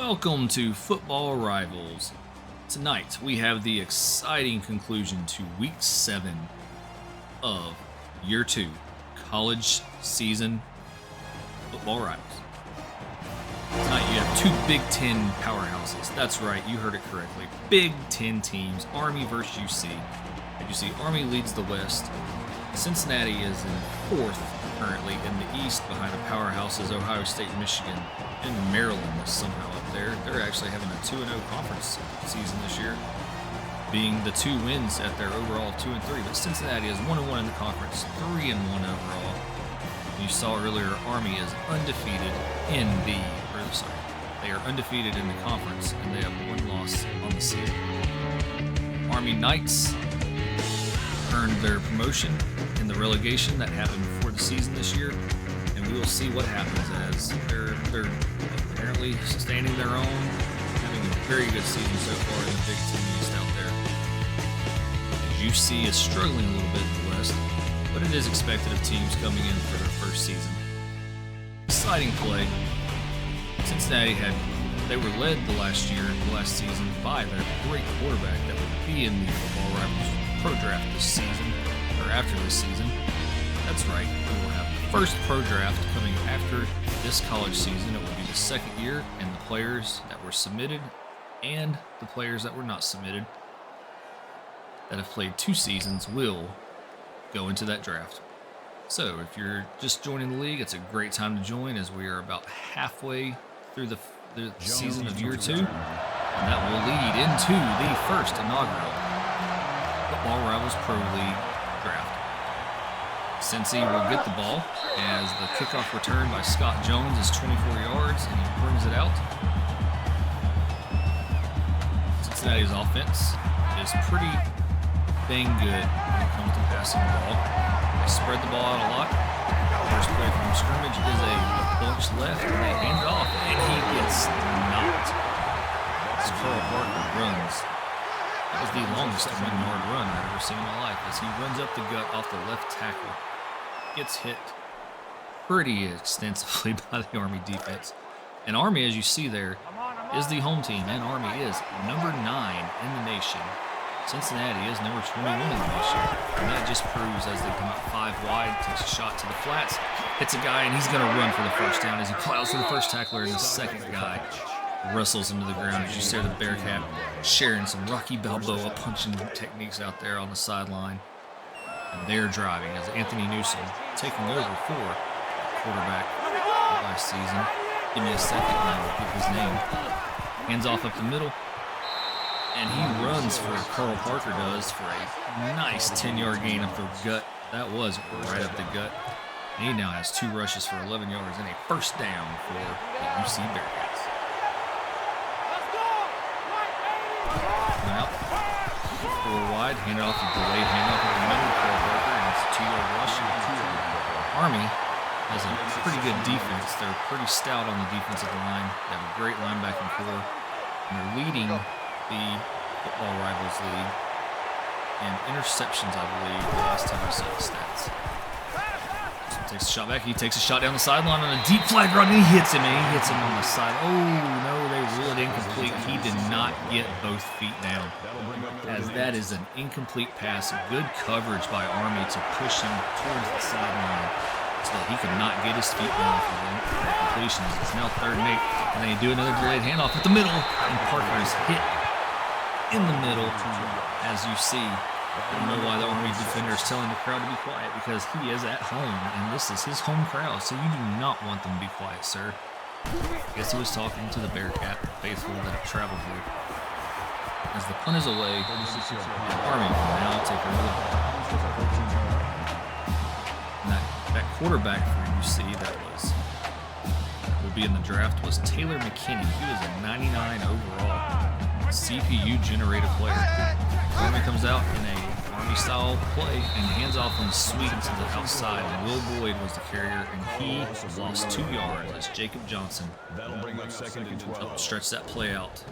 Welcome to Football Rivals. Tonight we have the exciting conclusion to Week 7 of Year 2 College Season Football Rivals. Tonight you have two Big Ten powerhouses. That's right, you heard it correctly. Big Ten teams, Army versus UC. As you see, Army leads the West. Cincinnati is in 4th currently in the East behind the powerhouses Ohio State and Michigan. And Maryland is somehow up there. They're actually having a 2-0 conference season this year, being the 2 wins at their overall 2-3. But Cincinnati is 1-1 in the conference, 3-1 overall. You saw earlier, Army is undefeated in they are undefeated in the conference, and they have 1 loss on the season. Army Knights earned their promotion in the relegation that happened before the season this year, and we will see what happens as they're apparently standing their own, having a very good season so far in the Big Ten East out there. As UC is struggling a little bit in the West, but it is expected of teams coming in for their first season. Exciting play. Cincinnati they were led the last season by their great quarterback that would be in the Football Rivals Pro Draft this season, or after this season. That's right, we will have the first Pro Draft coming after this college season. It will be the second year, and the players that were submitted and the players that were not submitted that have played 2 seasons will go into that draft. So if you're just joining the league, it's a great time to join, as we are about halfway through the season of Year 2, and that will lead into the first inaugural Football Rivals Pro League draft. Cincy will get the ball as the kickoff return by Scott Jones is 24 yards, and he brings it out. Cincinnati's offense is pretty dang good when it comes to passing the ball. They spread the ball out a lot. First play from scrimmage is a bunch left, and they hand it off, and he gets knocked. As Carl Parker runs. That was the longest 1-yard run I've ever seen in my life, as he runs up the gut off the left tackle. Gets hit pretty extensively by the Army defense. And Army, as you see there, is the home team, and Army is number 9 in the nation. Cincinnati is number 21 in the nation, and that just proves as they come out 5 wide, takes a shot to the flats, hits a guy, and he's going to run for the first down as he plows through the first tackler, and the second guy wrestles him to the ground. As you see the Bearcat sharing some Rocky Balboa punching techniques out there on the sideline, and they're driving as Anthony Newsom taking over for quarterback last season. Give me a second, and I will pick his name. Hands off up the middle. And he runs for Carl Parker does for a nice 10-yard gain up the gut. That was right up the gut. And he now has 2 rushes for 11 yards and a first down for the UC Bearcats. Went out 4 wide, handed off a delayed handoff in the middle. Carl Parker, and it's a 2-yard rush. Army has a pretty good defense. They're pretty stout on the defensive line. They have a great linebacking core, and they're leading the Football Rivals League and interceptions, I believe, the last time I saw the stats. So he takes a shot back. He takes a shot down the sideline on a deep flag run, and he hits him, on the side. Oh, no, they rule it incomplete. He did not get both feet down, as that is an incomplete pass. Good coverage by Army to push him towards the sideline so that he could not get his feet down for the completion. It's now 3rd and 8, and they do another delayed handoff at the middle, and Parker is hit in the middle. As you see, I don't know why the Army defender is telling the crowd to be quiet, because he is at home, and this is his home crowd, so you do not want them to be quiet, sir. I guess he was talking to the Bearcat faithful that have traveled here. As the punt is away, and Army will now take over the ball. And that quarterback for UC that will be in the draft was Taylor McKinney. He was a 99 overall CPU generated player. Army comes out in a Army-style play and hands off on the sweep to the outside. And Will Boyd was the carrier, and he lost 2 yards as Jacob Johnson helped stretch that play out.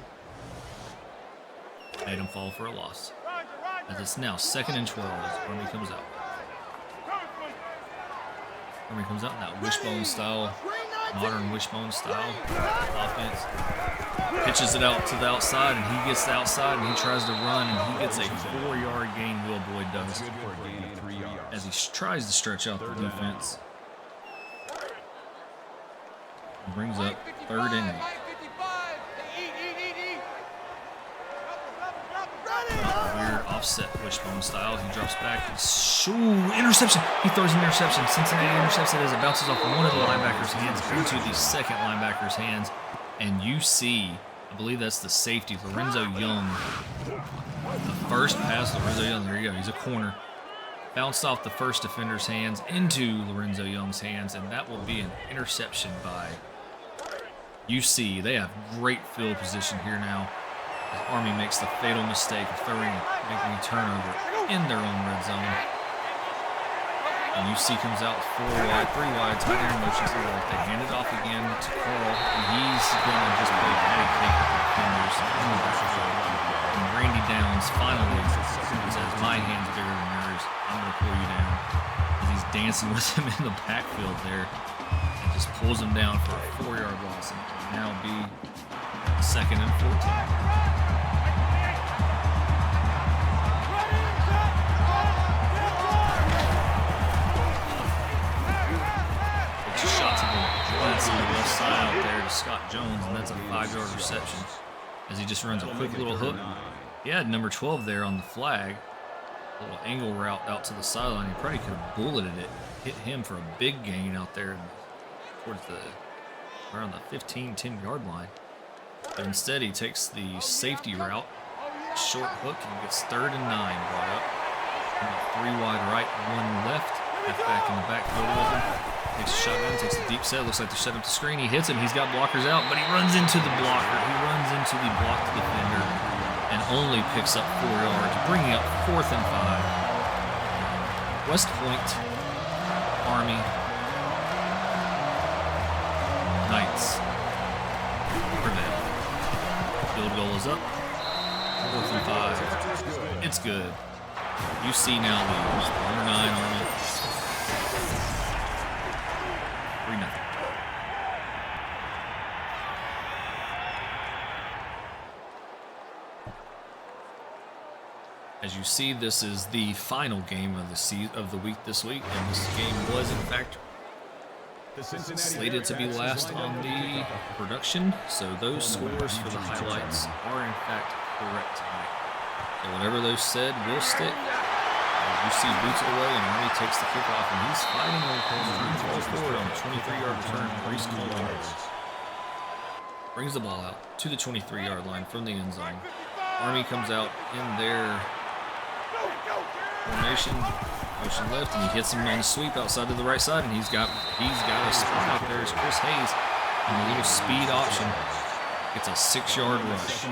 Made him fall for a loss. As it's now 2nd and 12 as Army comes out. Army comes out in that wishbone style modern wishbone style offense. Pitches it out to the outside, and he gets the outside, and he tries to run, and he gets a 4-yard gain. Will Boyd does as he tries to stretch out the defense. He brings up 3rd and 8. Weird offset wishbone style. He drops back. Interception. He throws an interception. Cincinnati intercepts it as it bounces off one of the linebackers' hands into the second linebacker's hands. And you see, I believe that's the safety, Lorenzo Young. The first pass, Lorenzo Young, there you go. He's a corner. Bounced off the first defender's hands into Lorenzo Young's hands, and that will be an interception by UC. They have great field position here now. The Army makes the fatal mistake of making a turnover in their own red zone. And UC comes out 4 wide, 3 wide, tight end motion to the left. They hand it off again to Carl, and he's going to just play patty cake with the defenders in the backfield. And Randy Downs finally says, "My hand's bigger than yours. I'm going to pull you down." As he's dancing with him in the backfield there, and just pulls him down for a 4-yard loss. And now be 2nd and 14. On the left side out there to Scott Jones, and that's a 5-yard reception as he just runs a quick little hook. He had number 12 there on the flag, a little angle route out to the sideline. He probably could have bulleted it, hit him for a big gain out there towards around the 10-yard line. But instead, he takes the safety route, short hook, and gets 3rd and 9 brought up. 3 wide right, 1 left, halfback in the backfield with him. Takes a shotgun, takes a deep set. Looks like they're setting up the screen. He hits him. He's got blockers out, but he runs into the blocker. He runs into the blocked defender and only picks up 4 yards, bringing up 4th and 5. West Point, Army, Knights prevail. Field goal is up. 4th and 5. It's good. UC now leads. Number 9 Army. 3-0. As you see, this is the final game of the week this week, and this game was in fact slated to be last on the production. So those scores for the highlights are in fact correct tonight. So whatever those said will stick. You see boots it away, and Army takes the kickoff, and he's fighting forward on a 23-yard return. Reese Coleman brings the ball out to the 23-yard line from the end zone. Army comes out in their formation, motion left, and he hits him on the sweep outside to the right side, and he's got a spot out there as Chris Hayes on a little speed option. Gets a 6-yard rush.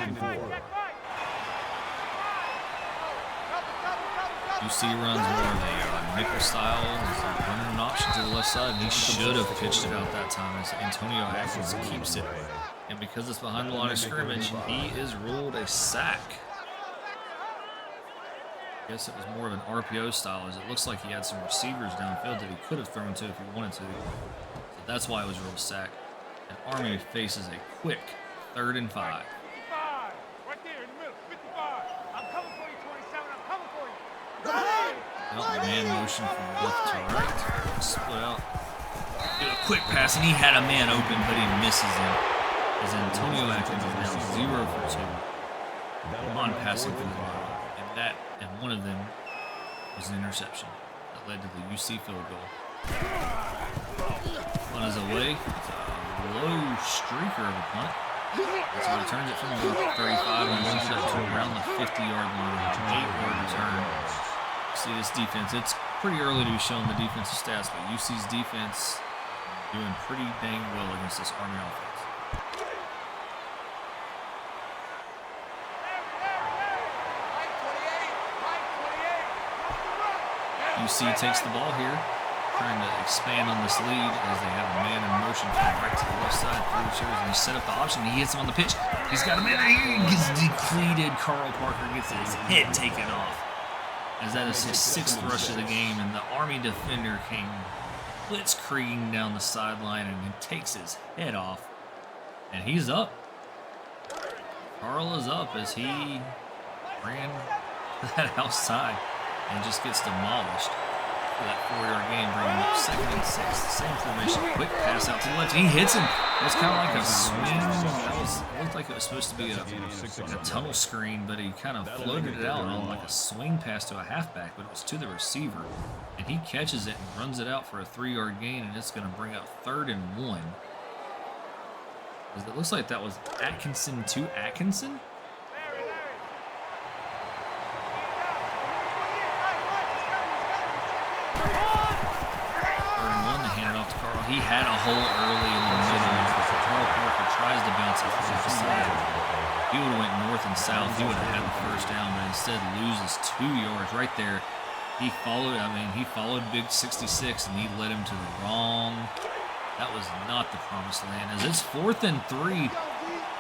UC runs more of a nickel style. He's running an option to the left side, and he should have pitched it out that time as Antonio Atkins keeps it. And because it's behind the line of scrimmage, he is ruled a sack. I guess it was more of an RPO style, as it looks like he had some receivers downfield that he could have thrown to if he wanted to. So that's why it was ruled a sack. And Army faces a quick 3rd and 5. Man motion from left to right. Split out. Did a quick pass, and he had a man open, but he misses him. As Antonio Atkins is now 0 for 2 on passing through the line. And one of them was an interception that led to the UC field goal. Punt is away. It's a low streaker of a punt. And so he returns it from the 35 and runs it up to around the 50-yard line. 8-yard return. See this defense. It's pretty early to be showing the defensive stats, but UC's defense doing pretty dang well against this Army offense. UC takes the ball here, trying to expand on this lead as they have a man in motion from right to the left side through receivers, and he set up the option. He hits him on the pitch. He's got a man. He gets depleted. Carl Parker gets his head taken off. As that is his 6th rush of the game, and the Army defender came blitzkrieging down the sideline and he takes his head off. And he's up. Carl is up as he ran that outside and just gets demolished for that 4-yard gain, bringing up 2nd and 6. Same formation, quick pass out to the left. He hits him. It was kind of like a swing. It looked like it was supposed to be a tunnel screen, but he kind of floated it out on like a swing pass to a halfback, but it was to the receiver. And he catches it and runs it out for a 3-yard gain, and it's going to bring up 3rd and 1. It looks like that was Atkinson to Atkinson. 3rd and 1, they hand it off to Carl. He had a hole early in the middle. Carl Parker tries to bounce it off the side. He would have went north and south. He would have had the first down, but instead loses 2 yards right there. He followed Big 66, and he led him to the wrong. That was not the promised land, as it's 4th and 3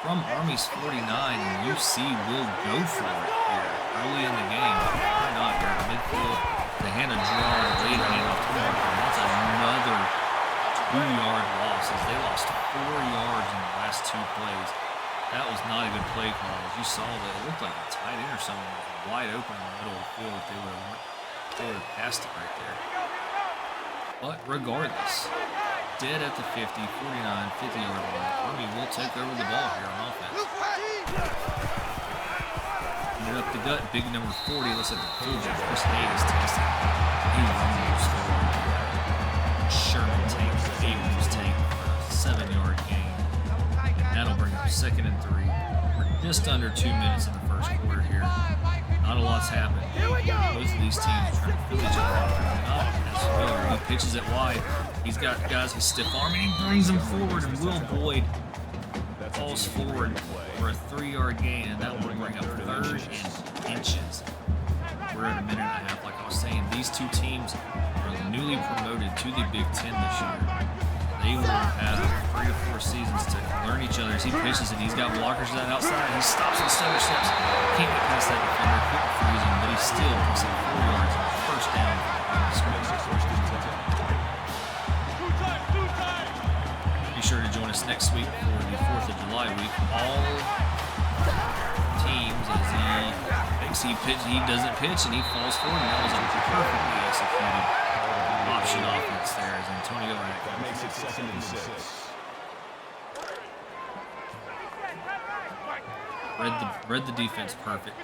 from Army's 49, and UC will go for it here early in the game. Why not? They're at midfield. They hand a draw, late handoff to Parker, and that's another 2-yard loss, as they lost 4 yards in the last 2 plays. That was not a good play call. As you saw, that it looked like a tight end or something was wide open in the middle of the field if they would have passed it right there. But regardless, dead at the 50, 49, 50-yard line. Army will take over the ball here on offense. Get up the gut, big number 40. Looks like the fullback. Chris Hayes takes it. He runs forward. Sherman takes Abrams take for a 7-yard gain. That'll bring up 2nd and 3. We're just under 2 minutes in the first quarter here. Not a lot's happened. Both of these teams are trying to fill each other out. Not as familiar. He pitches it wide. He's got guys with stiff arm, and he brings them forward, and Will Boyd falls forward for a 3-yard gain, and that will bring up 3rd and inches. We're at a minute and a half. Like I was saying, these two teams are newly promoted to the Big Ten this year. They will have 3 to 4 seasons to learn each other. As he pitches it, he's got blockers that outside. He stops and stutter steps. Can't get past that defender. Couldn't freeze him, but he still picks up 4 yards on the first down. Be sure to join us next week for the 4th of July week. All teams, as he doesn't pitch and he falls forward, and that was a perfectly executed option offense there as Antonio Atkins makes it 2nd and 6. Read the defense perfect.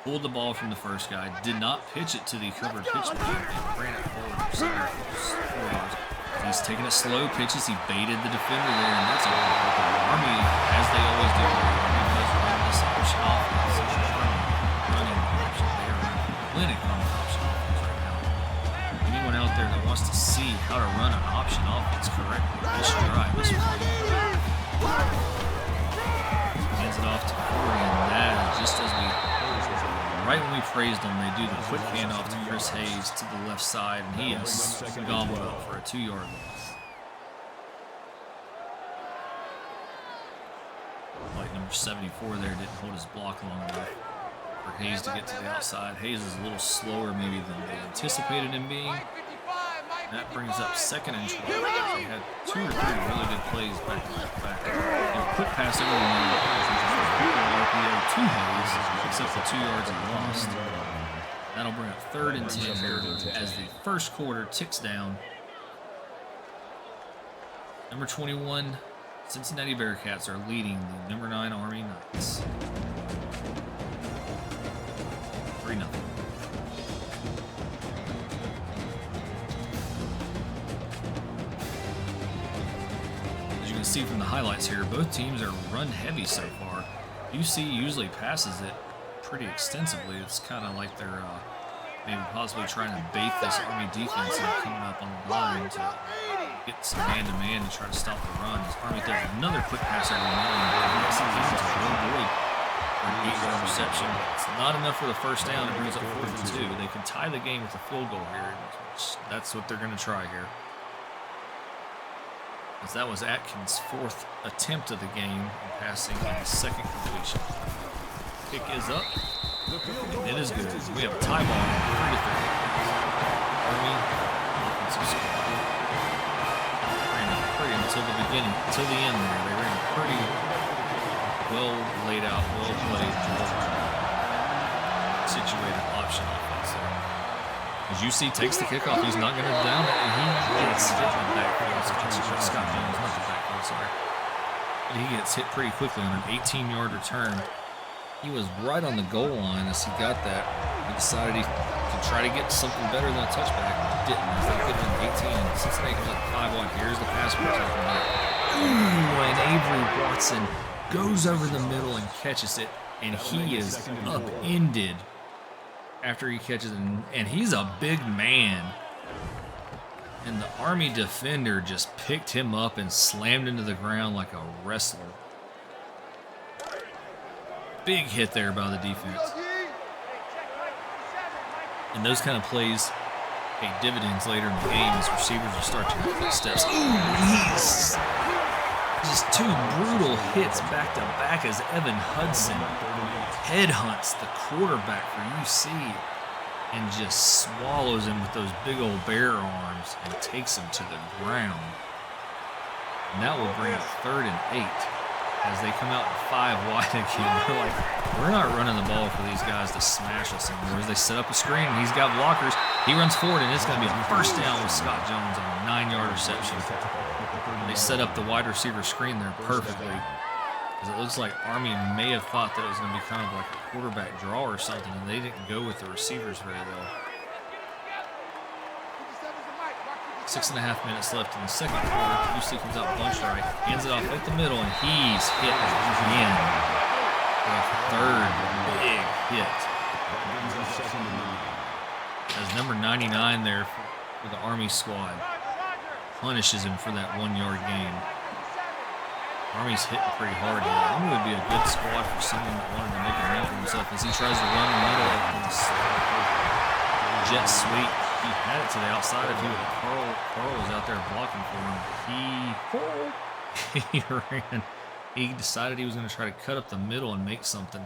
Pulled the ball from the first guy, did not pitch it to the covered pitch man, and ran it forward for 4 yards. He's taking it slow pitches. He baited the defender there, and that's all. Army, as they always do, Army does run this option offense. Running the option. They are clinic on the option offense right now. Anyone out there that wants to see how to run an option offense correctly, this drive, this one. Hands it off to Corey, and that is just as right when we praised them, they do the quick handoff to Chris Hayes to the left side, and he is gobbled up for a 2-yard loss. Like number 74 there didn't hold his block long enough for Hayes to get to the outside. Hayes is a little slower maybe than they anticipated him being. That brings up 2nd and 12. They had 2 or 3 really good plays back to back. Quick pass over the middle. RPO to Hayes, except for 2 yards he lost. That'll bring up 3rd and 10 here as the first quarter ticks down. Number 21, Cincinnati Bearcats are leading the number 9 Army Knights. 3-0. See from the highlights here, both teams are run heavy so far. UC usually passes it pretty extensively. It's kind of like they're maybe possibly trying to bait this Army defense and coming up on the line to get some man-to-man to try to stop the run. As Army does another quick pass over the middle and gets it to Will Boyd for an 8-yard reception. It's not enough for the first down. It brings up 4th and 2. They can tie the game with a field goal here. That's what they're going to try here. As that was Atkins' 4th attempt of the game and passing in his 2nd completion. Kick is up. It is good. We have a tie ball. 3-3. Army offensive score. until the beginning, until the end there. They ran a pretty well laid out, well played, situated option offense there. As UC takes the kickoff, he's not going to down it, and he gets hit in the backfield. Scott Jones, not the backfield, sorry. But he gets hit pretty quickly on an 18-yard return. He was right on the goal line as he got that. He decided he could try to get something better than a touchback. He didn't. As they get on 18, Cincinnati comes up 5 wide. Here's the pass protection. Ooh, and Avery Watson goes over the middle and catches it, and he is upended after he catches it, and he's a big man. And the Army defender just picked him up and slammed into the ground like a wrestler. Big hit there by the defense. And those kind of plays pay dividends later in the game as receivers will start to make footsteps. Ooh, he's just 2 brutal hits back to back as Evan Hudson headhunts the quarterback for UC and just swallows him with those big old bear arms and takes him to the ground. And that will bring up 3rd and 8 as they come out 5 wide again. They're like, we're not running the ball for these guys to smash us anymore. As they set up a screen, and he's got blockers. He runs forward, and it's going to be a first down with Scott Jones on a 9-yard reception. And they set up the wide receiver screen there perfectly. Because it looks like Army may have thought that it was going to be kind of like a quarterback draw or something, and they didn't go with the receivers very well. 6.5 minutes left in the second quarter. UC comes out bunch right, hands it off at the middle, and he's hit again. A 3rd big hit. As number 99 there for the Army squad punishes him for that 1-yard gain. Army's hitting pretty hard here. Army would be a good squad for someone that wanted to make a name for himself as he tries to run the middle of this jet sweep. He had it to the outside if he would. Carl was out there blocking for him. He ran. He decided he was going to try to cut up the middle and make something,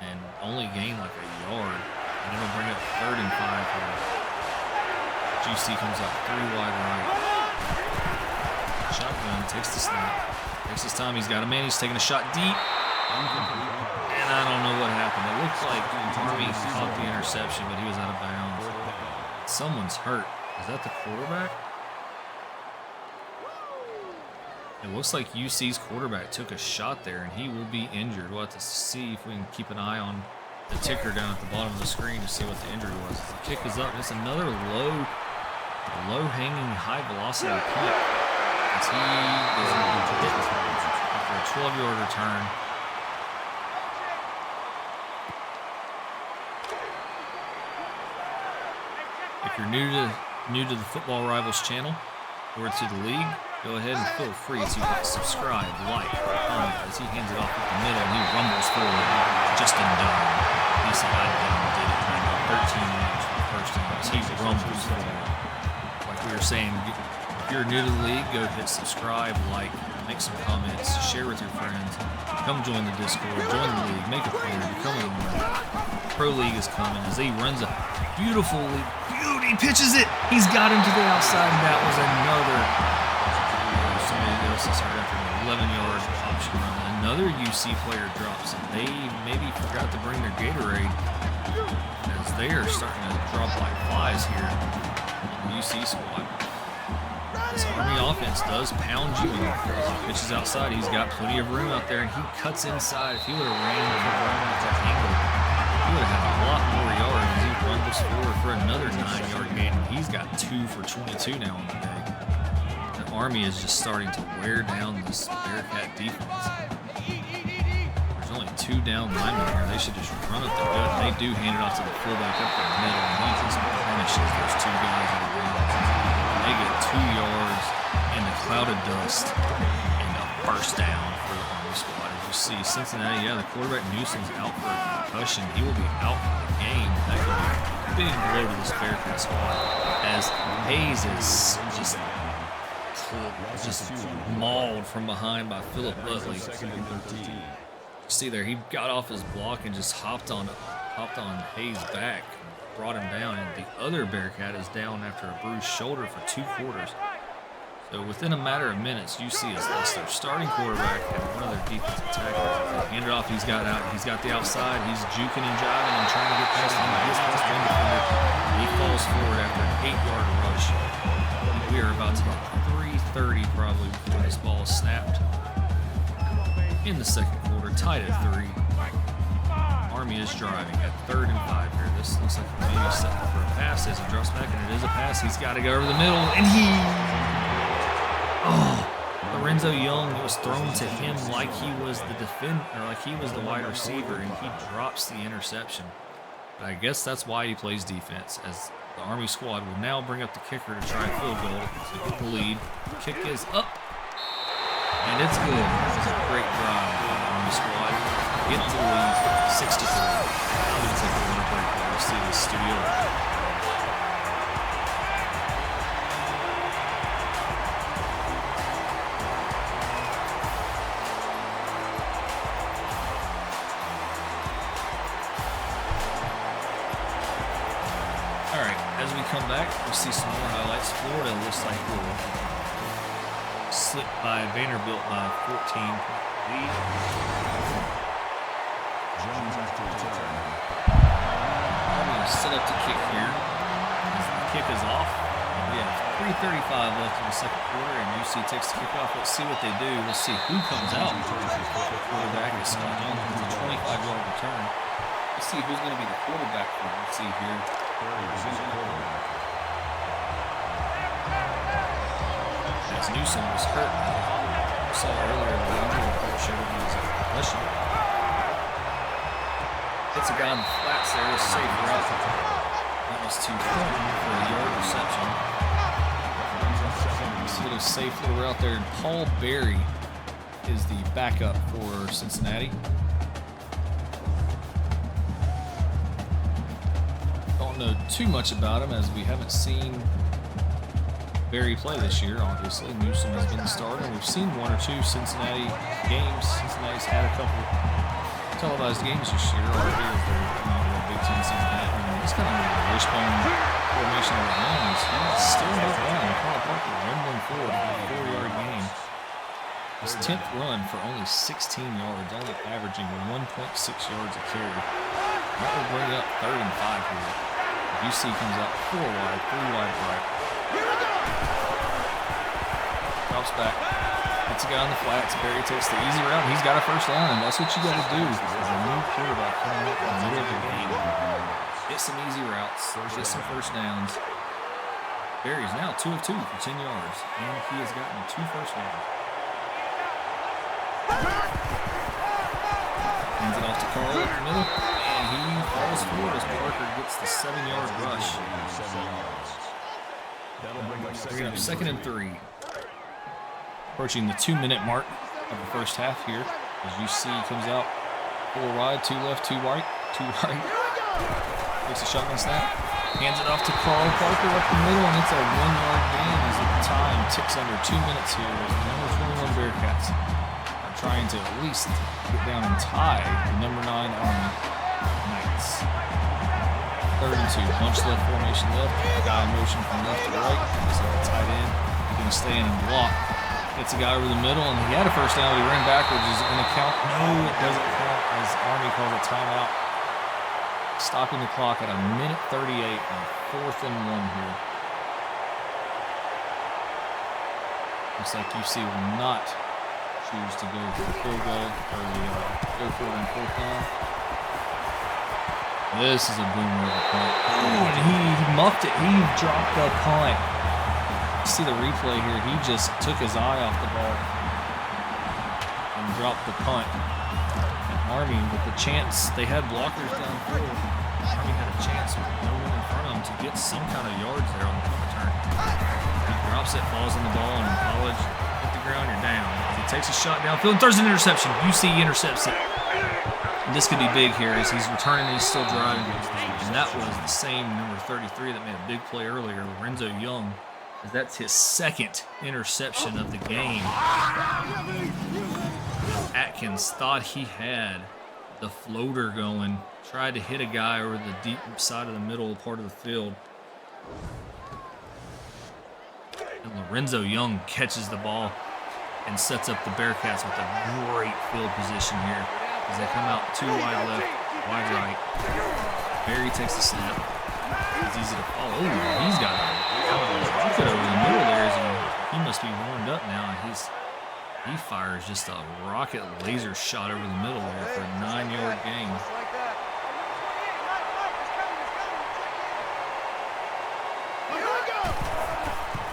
and only gain like a yard. And it'll bring up 3rd and 5 here. GC comes up 3 wide right. Shotgun takes the snap. Takes his time. He's got a man. He's taking a shot deep. And I don't know what happened. It looked like Army caught the interception, but he was out of bounds. Someone's hurt. Is that the quarterback? It looks like UC's quarterback took a shot there, and he will be injured. We'll have to see if we can keep an eye on the ticker down at the bottom of the screen to see what the injury was. The kick is up. It's another low-hanging, high-velocity punt. As he is hit after a 12-yard return. If you're new to the Football Rivals channel or to the league, go ahead and feel free to subscribe, like, comment as he hands it off at the middle and he rumbles forward. Justin Dunn. He said, I did it. I got 13 yards for the first time as he rumbles forward. Like we were saying, if you're new to the league, go hit subscribe, like, make some comments, share with your friends, come join the Discord, join the league, make a player, become a member. Pro League is coming as he runs a beautiful league. He pitches it. He's got him to the outside, and that was another. Somebody else is hurt after an 11-yard option run. Another UC player drops, and they maybe forgot to bring their Gatorade as they are starting to drop like flies here on the UC squad. This Army offense does pound you, and as he pitches outside, he's got plenty of room out there, and he cuts inside. If he would have ran at that angle, he would have had a lot more yards as he rumbles forward for another 9-yard gain. He's got 2 for 22 now on the day. The Army is just starting to wear down this Bearcat defense. There's only 2 down linemen here. They should just run up the gut. They do hand it off to the fullback up the middle, and he just punishes those 2 guys on the ground. They get 2 yards in the cloud of dust and a first down for the Army squad. As you see, Cincinnati, the quarterback Newsom's out for a concussion. He will be out for the game. That could be a big blow to this Bearcat squad as Hayes is just mauled from behind by Philip Butley. See there, he got off his block and just hopped on Hayes' back, brought him down, and the other Bearcat is down after a bruised shoulder for 2 quarters. So within a matter of minutes, UC has lost their starting quarterback and one of their defensive tackles. They hand it off. He's got the outside. He's juking and jiving and trying to get past him. He gets past one defender. He falls forward after an 8-yard rush. We are about to get 3:30 probably before this ball is snapped. In the second quarter, tied at 3. Army is driving at 3rd and 5 here. This looks like maybe set for a pass as he drops back, and it is a pass. He's got to go over the middle, and Lorenzo Young, it was thrown to him like he was the defender, or like he was the wide receiver, and he drops the interception. But I guess that's why he plays defense, as the Army squad will now bring up the kicker to try a field goal to get the lead. The kick is up, and it's good. This is a great drive by the Army squad. Get to the lead, 6-3. I'm going to take a little break there. We'll see the studio. As we come back, we'll see some more highlights. Florida looks like we'll slip by Vanderbilt by 14 lead. Army will set up to kick here. As the kick is off. We have 3:35 left in the second quarter, and UC takes the kick off. Let's see what they do. We'll see who comes out. Quarterback is Scott Jones with a 25-yard return. Let's see who's going to be the quarterback for it. Let's see here. As Newsom was hurt, we saw earlier the injury report showed he was a concussion. Hits a guy in the flats there, a safe route. That was too far for a yard reception. Just a little safe little route there. And Paul Berry is the backup for Cincinnati. Know too much about him as we haven't seen Barry play this year. Obviously, Newsom has been the starter. We've seen one or two Cincinnati games. Cincinnati's had a couple televised games this year already as they're coming out of the Big Ten Cincinnati. And it's kind of like a wishbone formation of the runs. He's still not down. Carl Parker rumbling forward for a 4-yard gain. His 10th run for only 16 yards, only averaging 1.6 yards a carry. That will bring up 3rd and 5 here. UC comes out 4 wide, 3 wide right. Drops back. Hits a guy on the flats. Barry takes the easy route. He's got a first down, and that's what you got to do as a new quarterback coming up in the middle of the game. Get some easy routes. Get some first downs. Barry's now 2 of 2 for 10 yards, and he has gotten 2 first downs. Hands it off to Carl up the middle. He falls forward as Parker gets the 7-yard rush. Bring up 2nd and 3. Approaching the 2-minute mark of the first half here. As UC comes out 4 wide, 2 left, 2 right, 2 right. Takes a shotgun snap. Hands it off to Carl Parker up the middle, and it's a 1-yard gain as the time ticks under 2 minutes here. As the number 21 Bearcats are trying to at least get down and tie the number 9 Army. 3rd and 2. Bunch left formation left. Guy in motion from left to right. So tight end. He's going to stay in and block. Gets a guy over the middle, and he had a first down, but he ran backwards. Is it going to count? No, it doesn't count as Army calls a timeout. Stopping the clock at 1:38 on 4th and 1 here. Looks like UC will not choose to go for the field goal or go for it on 4th down. This is a boomer of a punt. Oh, and he muffed it. He dropped the punt. You see the replay here. He just took his eye off the ball and dropped the punt. And Army, with the chance, they had blockers downfield. Army had a chance with no one in front of him to get some kind of yards there on the punt return. He drops it, falls on the ball, and in college, hit the ground, you're down. He takes a shot downfield and throws an interception. UC intercepts it. And this could be big here as he's returning and he's still driving. And that was the same number 33 that made a big play earlier, Lorenzo Young. As that's his 2nd interception of the game. Atkins thought he had the floater going. Tried to hit a guy over the deep side of the middle part of the field. And Lorenzo Young catches the ball and sets up the Bearcats with a great field position here as they come out 2 wide left, wide right. Barry takes the snap. It's easy to follow. Oh, he's got a good over the middle there. He must be warmed up now, and he fires just a rocket laser shot over the middle there for a 9-yard gain.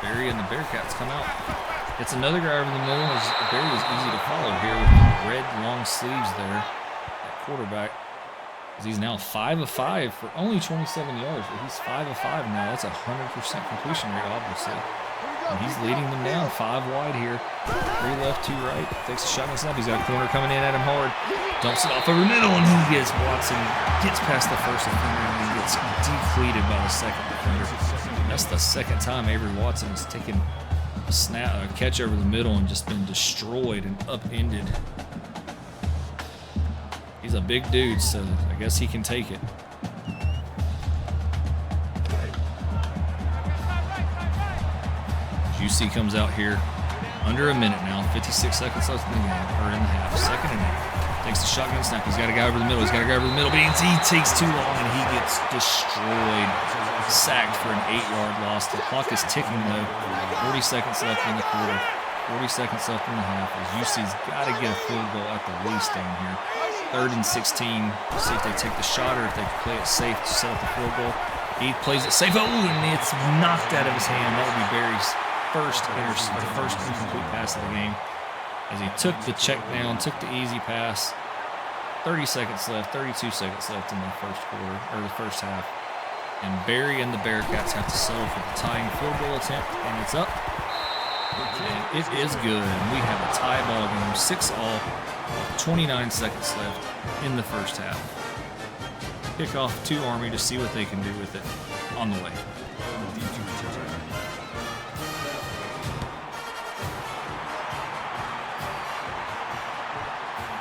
Barry and the Bearcats come out. It's another guy over the middle. Barry is easy to follow here with the red long sleeves there at quarterback. He's now 5 of 5 for only 27 yards, but he's 5 of 5 now. That's a 100% completion rate, obviously. And he's leading them down 5 wide here. 3 left, 2 right. Takes a shotgun snap. He's got a corner coming in at him hard. Dumps it off over the middle, and he gets Watson, gets past the first defender, and he gets depleted by the second defender. That's the second time Avery Watson has taken a catch over the middle and just been destroyed and upended. He's a big dude, so I guess he can take it. UC comes out here under a minute now, 56 seconds left in the game, or in the half, 2nd and 8. Takes the shotgun snap. He's got a guy over the middle. But he takes too long and he gets destroyed. Sacked for an 8-yard loss. The clock is ticking though. 40 seconds left in the quarter. 40 seconds left in the half. As UC's got to get a field goal at the least down here. 3rd and 16. See if they take the shot or if they play it safe to set up the field goal. He plays it safe. Oh, and it's knocked out of his hand. That would be Barry's first incomplete pass of the game. As he took the check down, took the easy pass. 30 seconds left, 32 seconds left in the first quarter, or the first half. And Barry and the Bearcats have to settle for the tying field goal attempt, and it's up. And it is good. And we have a tie ball game, 6-all, 29 seconds left in the first half. Kickoff to Army to see what they can do with it on the way.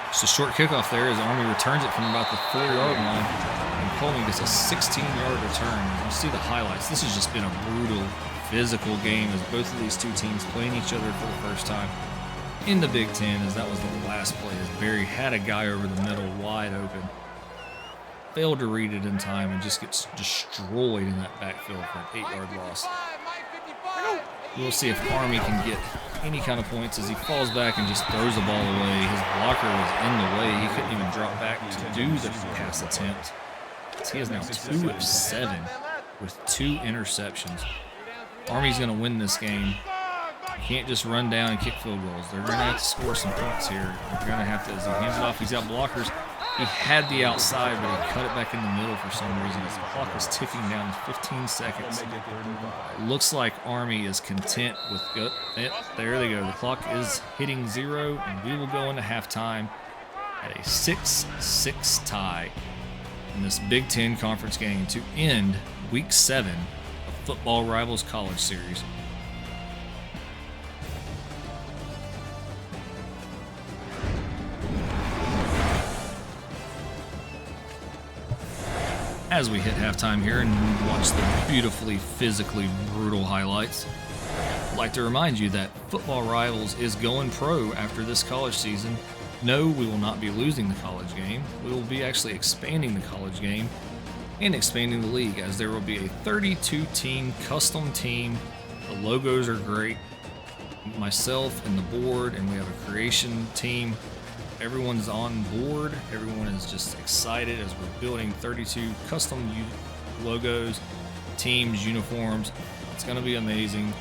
Just a short kickoff there as Army returns it from about the 4-yard line. And Coleman gets a 16-yard return. You see the highlights. This has just been a brutal, physical game as both of these two teams playing each other for the first time in the Big Ten, as that was the last play as Barry had a guy over the middle wide open. Failed to read it in time and just gets destroyed in that backfield for an 8-yard loss. We'll see if Army can get any kind of points as he falls back and just throws the ball away. His blocker was in the way. He couldn't even drop back to do the pass attempt. He is now 2 of 7 with 2 interceptions. Army's going to win this game. You can't just run down and kick field goals. They're going to have to score some points here. They're going to have to, as he hands it off, he's got blockers. He had the outside, but he cut it back in the middle for some reason. His clock is ticking down 15 seconds. Looks like Army is content with good. There they go. The clock is hitting 0, and we will go into halftime at a 6-6 tie in this Big Ten Conference game to end Week 7 of Football Rivals College Series. As we hit halftime here and watch the beautifully, physically brutal highlights, I'd like to remind you that Football Rivals is going pro after this college season. No, we will not be losing the college game. We will be actually expanding the college game and expanding the league, as there will be a 32-team custom team. The logos are great. Myself and the board, and we have a creation team. Everyone's on board. Everyone is just excited as we're building 32 custom logos, teams, uniforms. It's going to be amazing.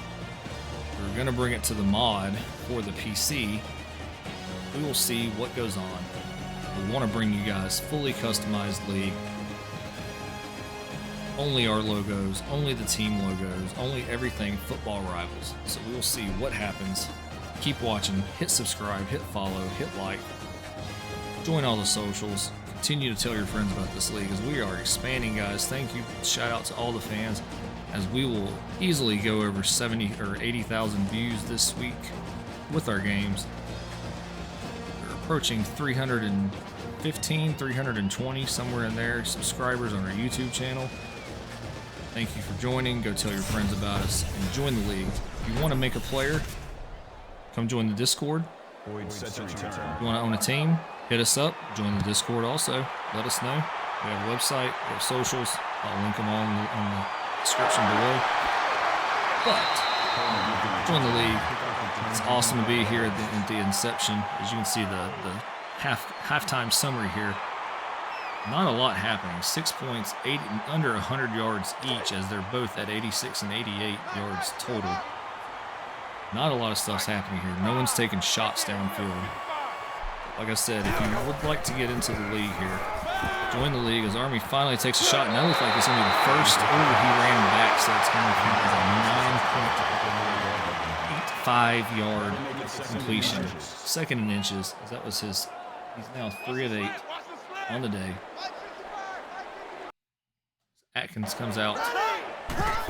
We're going to bring it to the mod for the PC. We will see what goes on. We want to bring you guys fully customized league. Only our logos, only the team logos, only everything Football Rivals. So we will see what happens. Keep watching. Hit subscribe, hit follow, hit like. Join all the socials. Continue to tell your friends about this league as we are expanding, guys. Thank you. Shout out to all the fans as we will easily go over 70 or 80,000 views this week with our games. We're approaching 315, 320, somewhere in there, subscribers on our YouTube channel. Thank you for joining. Go tell your friends about us and join the league. If you want to make a player, come join the Discord. If you want to own a team, hit us up. Join the Discord also. Let us know. We have a website. We have socials. I'll link them all in the description below. But join the league. It's awesome to be here at the inception. As you can see, the halftime summary here. Not a lot happening. 6 points, under 100 yards each, as they're both at 86 and 88 yards total. Not a lot of stuff's happening here. No one's taking shots downfield. Like I said, if you would like to get into the league here, join the league as Army finally takes a shot. And that looks like it's going to be the first. Oh, he ran back, so it's going to be a 9.85 yard completion. Second in inches. That was his. He's now 3 of 8 on the day. Atkins comes out.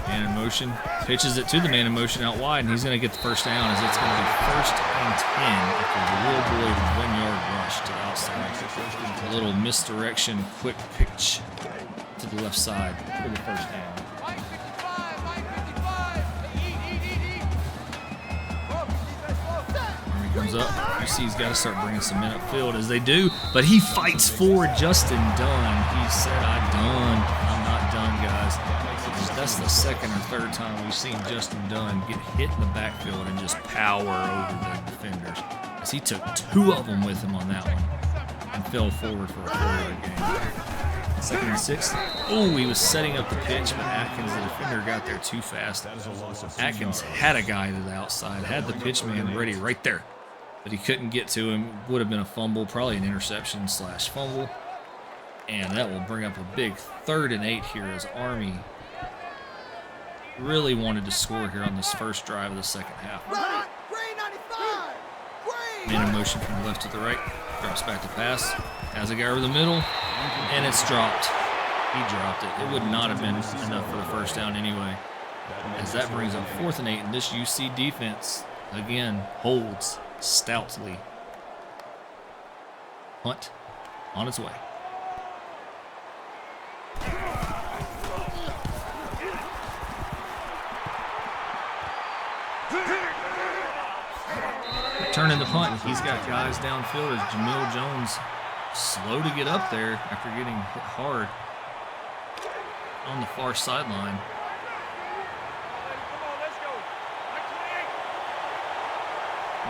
Man in motion. Pitches it to the man in motion out wide, and he's going to get the first down as it's going to be 1st and 10 after the Will Boyd 1 yard rush to the outside. A little misdirection, quick pitch to the left side for the first down. Army comes up. You see he's got to start bringing some men upfield as they do, but he fights for Justin Dunn. He said, I'm not done, guys. That's the second or third time we've seen Justin Dunn get hit in the backfield and just power over the defenders. As he took 2 of them with him on that one and fell forward for a 4-yard gain. 2nd and 6. Oh, he was setting up the pitch, but Atkins, the defender, got there too fast. Atkins had a guy to the outside, had the pitch man ready right there, but he couldn't get to him. Would have been a fumble, probably an interception / fumble. And that will bring up a big 3rd and 8 here as Army really wanted to score here on this first drive of the second half. Man in motion from the left to the right. Drops back to pass. Has a guy over the middle. And it's dropped. He dropped it. It would not have been enough for the first down anyway. As that brings up 4th and 8. And this UC defense, again, holds stoutly. Hunt on its way. Turning the punt, he's got guys downfield as Jamil Jones slow to get up there after getting hit hard on the far sideline.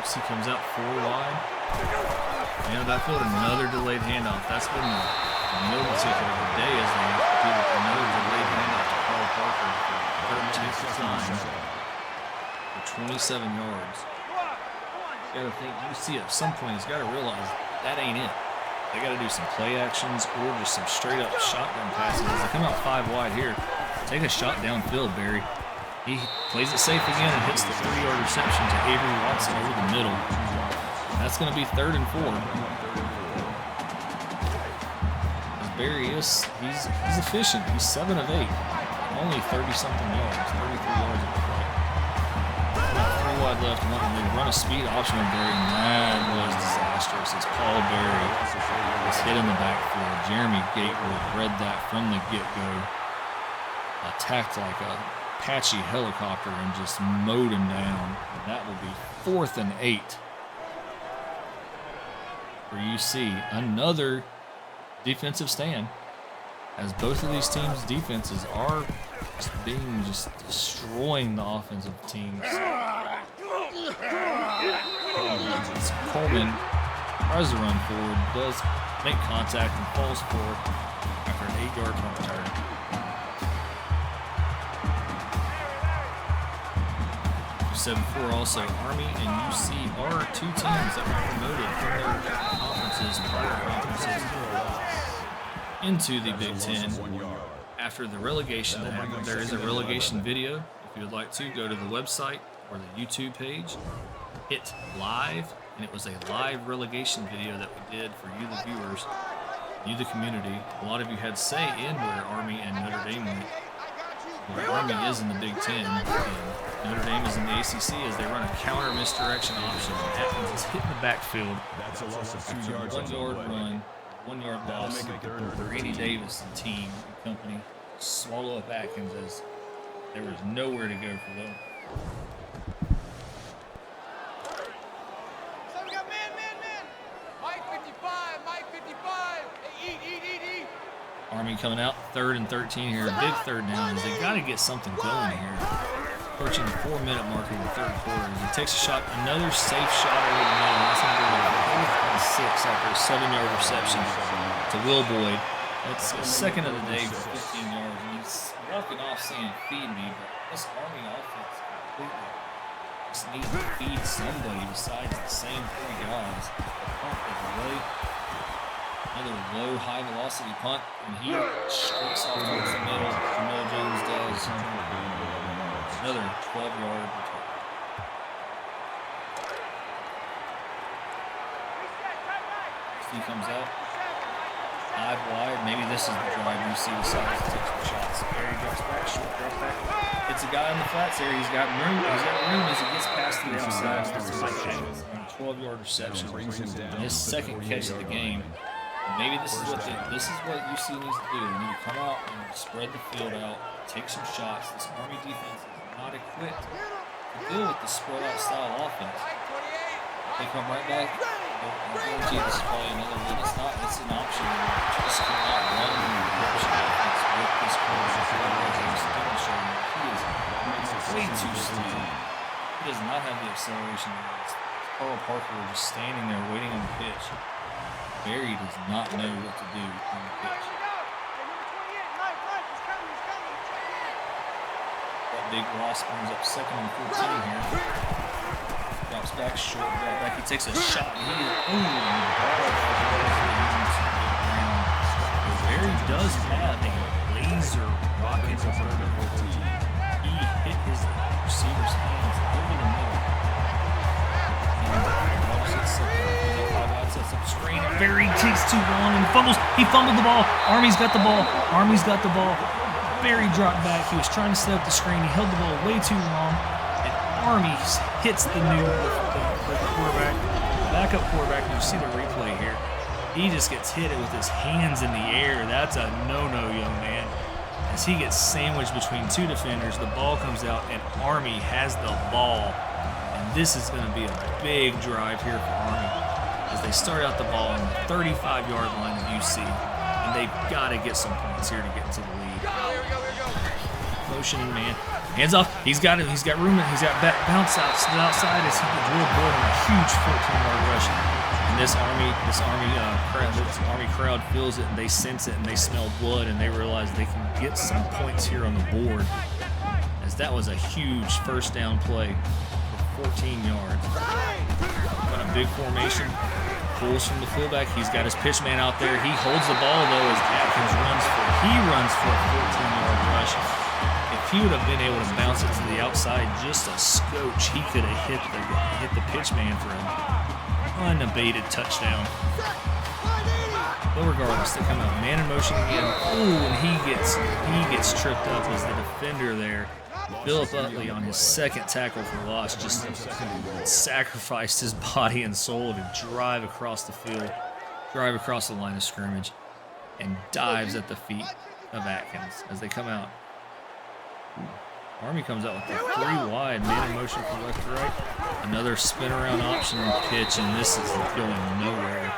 He comes out 4 wide. Man, backfield, another delayed handoff. That's been the middle ticket of the day as they do another delayed handoff to Carl Parker for 13th time for 27 yards. You gotta think, you see at some point, he's got to realize that ain't it. They got to do some play actions or just some straight up shotgun passes. As they come out 5 wide here, take a shot downfield, Barry. He plays it safe again and hits the 3-yard reception to Avery Watson over the middle. That's going to be 3rd and 4. As Barry is, he's efficient. He's 7 of 8, only 30-something yards, 33 yards of play. 3 wide left, and they run a speed option with Barry, and that was disastrous. It's Paul Barry was hit in the backfield. Jeremy Gatewood read that from the get-go, attacked like a Apache helicopter and just mowed him down. And that will be 4th and 8 for UC. Another defensive stand, as both of these teams' defenses are just destroying the offensive teams. Coleman tries to run forward, does make contact and falls forward after an 8-yard punt return. 7-4 also. Army and UC are 2 teams that were promoted from their prior conferences into the Big Ten after the relegation that happened. There is a relegation video. If you would like to, go to the website or the YouTube page, hit live, and it was a live relegation video that we did for you, the viewers, you, the community. A lot of you had say in where Army and Notre Dame went. Well, Army is in the Big Ten, and Notre Dame is in the ACC as they run a counter misdirection option. Atkins is hitting the backfield. That's a loss of 2 yards. 1-yard run, 1-yard loss. Brady Davis and team and company. swallow up Atkins as there was nowhere to go for them. Army coming out, 3rd and 13 here, a big 3rd down. They got to get something going here. Approaching the 4-minute mark of the 3rd quarter. He takes a shot, another safe shot over the middle. That's going to go to 4th and 6 after a 7-yard reception to Will Boyd. That's the 2nd of the day for 15 yards. And he's walking off saying, "Feed me," but this Army offense completely just needs to feed somebody besides the same 3 guys. Punt is away. Another low, high-velocity punt, and he streaks off towards the middle. Jamil Jones does. Another 12-yard return. He comes out. 5 wide. Maybe this is the drive you see the size takes the shots. Barry drops back, short drop back. It's a guy on the flats there. He's got room. He's got room as he gets past the outside. This is Mike Atkins on a 12-yard reception. His 2nd catch of the game. Maybe this is what UC needs to do. They need to come out and spread the field out, take some shots. This Army defense is not equipped to deal with the spread out style offense. They come right back. I guarantee this is probably another win. It's not. It's an option. Just cannot run the option offense with this coach. He is way too slow. He does not have the acceleration. Carl Parker just standing there waiting on the pitch. Barry does not know what to do on the pitch. That big Ross brings up 2nd and 14 here. Drops back, short drop back. He takes a shot. Barry does have a laser rocket. He hit his receiver's hands over the middle. Sets up screen. Barry takes too long and fumbles. He fumbled the ball. Army's got the ball. Barry dropped back. He was trying to set up the screen. He held the ball way too long. And Army hits the quarterback, backup quarterback. You see the replay here. He just gets hit with his hands in the air. That's a no-no, young man. As he gets sandwiched between 2 defenders, the ball comes out and Army has the ball. And this is going to be a big drive here for Army. As they start out the ball on the 35-yard line of UC, and they've got to get some points here to get into the lead. Motion man, hands off. He's got it. He's got room. He's got bounce outside as he gets Will Boyd on a huge 14-yard rush. And this Army crowd feels it, and they sense it, and they smell blood, and they realize they can get some points here on the board. As that was a huge 1st down play for 14 yards. Got a big formation. Pulls from the fullback. He's got his pitch man out there. He holds the ball though as Atkins runs for a 14-yard rush. If he would have been able to bounce it to the outside just a scotch, he could have hit the pitch man for an unabated touchdown. But regardless, they come out man in motion again. Ooh, and he gets tripped up as the defender there. Philip Utley on his 2nd tackle for loss just sacrificed his body and soul to drive across the field, drive across the line of scrimmage, and dives at the feet of Atkins as they come out. Army comes out with the 3 wide, man in motion from left to right. Another spin around option pitch, and this is going nowhere.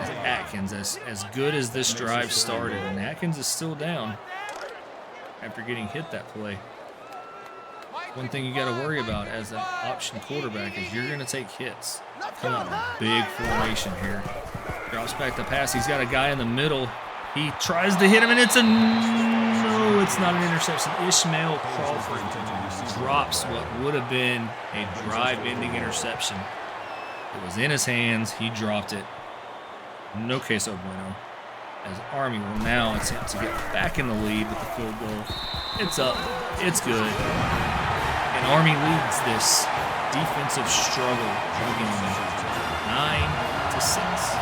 As Atkins, as good as this drive started, and Atkins is still down after getting hit that play. One thing you got to worry about as an option quarterback is you're going to take hits. Come out in a big formation here. Drops back the pass. He's got a guy in the middle. He tries to hit him, and it's not an interception. Ishmael Crawford drops what would have been a drive-ending interception. It was in his hands. He dropped it. No queso bueno. As Army will now attempt to get back in the lead with the field goal. It's up. It's good. And Army leads this defensive struggle again, 9-6.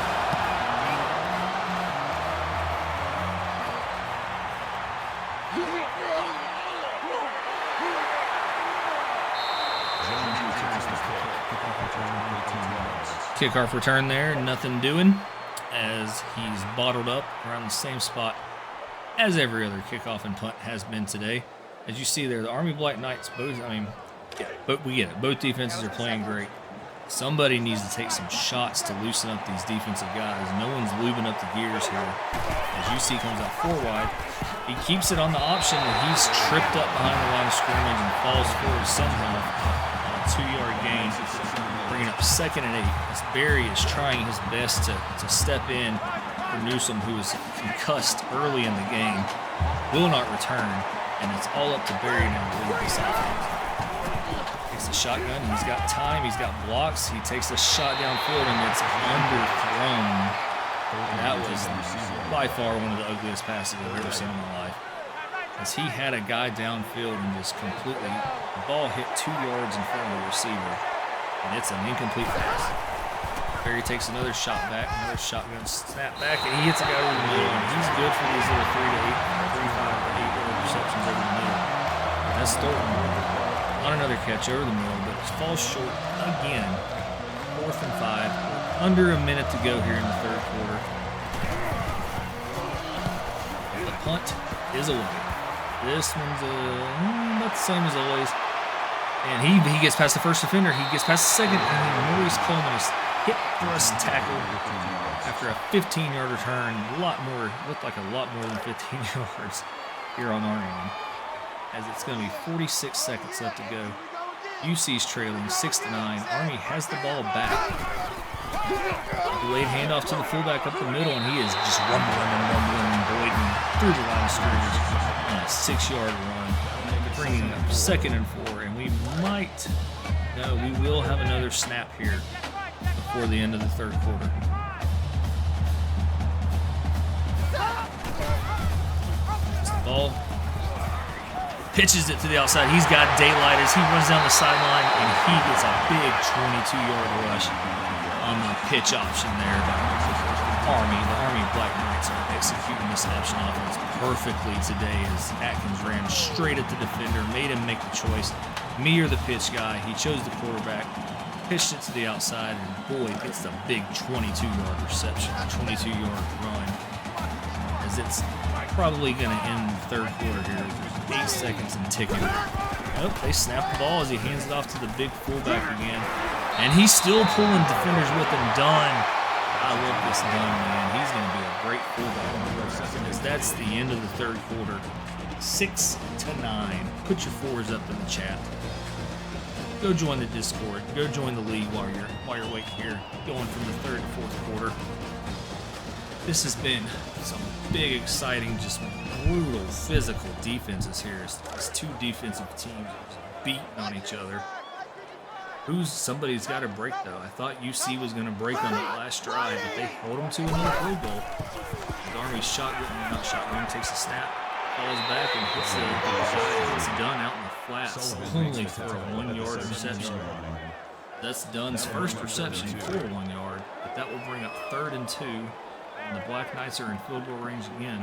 Kickoff return there, nothing doing as he's bottled up around the same spot as every other kickoff and punt has been today. As you see there, the Army Black Knights both, but we get it. Both defenses are playing great. Somebody needs to take some shots to loosen up these defensive guys. No one's lubing up the gears here. As you see, comes out 4 wide. He keeps it on the option, and he's tripped up behind the line of scrimmage and falls forward somehow on a 2-yard gain, bringing up 2nd and 8. As Barry is trying his best to step in for Newsom, who was concussed early in the game, will not return, and it's all up to Barry now to lead this offense. Takes a shotgun. He's got time. He's got blocks. He takes a shot downfield, and it's underthrown. That was by far one of the ugliest passes I've ever seen in my life. As he had a guy downfield and just completely, the ball hit 2 yards in front of the receiver, and it's an incomplete pass. Barry takes another shot back, another shotgun snap back, and he hits a guy over the middle, and he's good for these little 3 to 8, 3, 5 to 8 yard receptions over the middle. That's Thornton. On another catch over the middle, but it falls short again. 4th and 5. Under a minute to go here in the 3rd quarter. The punt is away. This one's about the same as always. And he gets past the first defender. He gets past the second. And then Maurice Coleman is hip thrust tackle after a 15-yard return. Looked like a lot more than 15 yards here on our end. As it's going to be 46 seconds left to go. UC's trailing 6-9. Army has the ball back. Delayed handoff to the fullback up the middle, and he is just rumbling and voiding through the line of scrimmage on a 6-yard run, bringing up 2nd and 4. And we will have another snap here before the end of the 3rd quarter. It's the ball. Pitches it to the outside. He's got daylight as he runs down the sideline, and he gets a big 22-yard rush on the pitch option there by Army. The Army Black Knights are executing this option offense perfectly today as Atkins ran straight at the defender, made him make the choice. Me or the pitch guy. He chose the quarterback, pitched it to the outside, and boy, gets the big 22-yard reception, 22-yard run, as it's probably going to end the 3rd quarter here. 8 seconds and ticking. Nope, they snap the ball as he hands it off to the big fullback again. And he's still pulling defenders with him. Dunn. I love this Dunn, man. He's going to be a great fullback. As that's the end of the 3rd quarter. 6-9. Put your 4s up in the chat. Go join the Discord. Go join the league while you're waiting here. Going from the 3rd to 4th quarter. This has been some big, exciting, just brutal, physical defenses here. It's 2 defensive teams beating on each other. Somebody's got to break, though. I thought UC was going to break on that last drive, but they held them to another field goal. The Army's shotgun takes a snap, falls back, and hits it's done out in the flats, only for a 1-yard reception. That's Dunn's first reception for 1 yard, but that will bring up 3rd and 2. And the Black Knights are in field goal range again.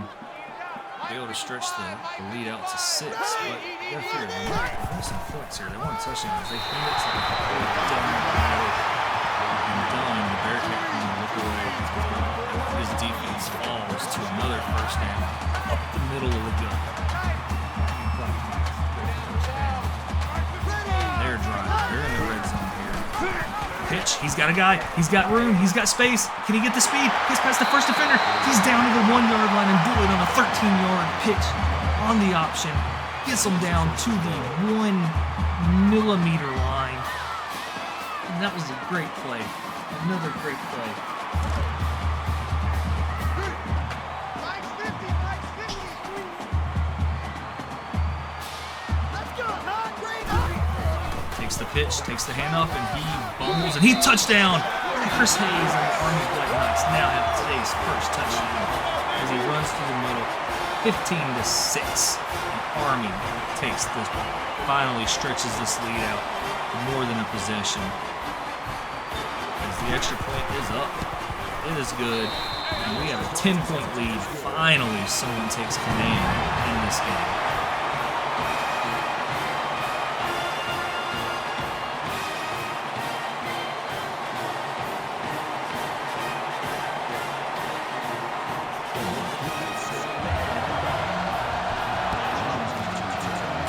Be able to stretch the lead out to 6, but you gotta figure they're missing points here. They want touchdowns. They hand it to Dunn, and Dunn, the Bearcat, can look away. His defense falls to another 1st down up the middle of the gun. They're driving. They're in the red zone here. Pitch. He's got a guy. He's got room. He's got space. Can he get the speed? Gets past the first defender. He's down to the 1-yard line and Boyd on a 13-yard pitch on the option. Gets him down to the 1 millimeter line. And that was a great play. Another great play. Takes the pitch, takes the handoff, and he bumbles, and he touchdown! Chris Hayes and the Army Black Knights now have today's first touchdown as he runs through the middle, 15-6. And Army takes this, finally stretches this lead out to more than a possession. As the extra point is up, it is good, and we have a 10-point lead. Finally, someone takes command in this game.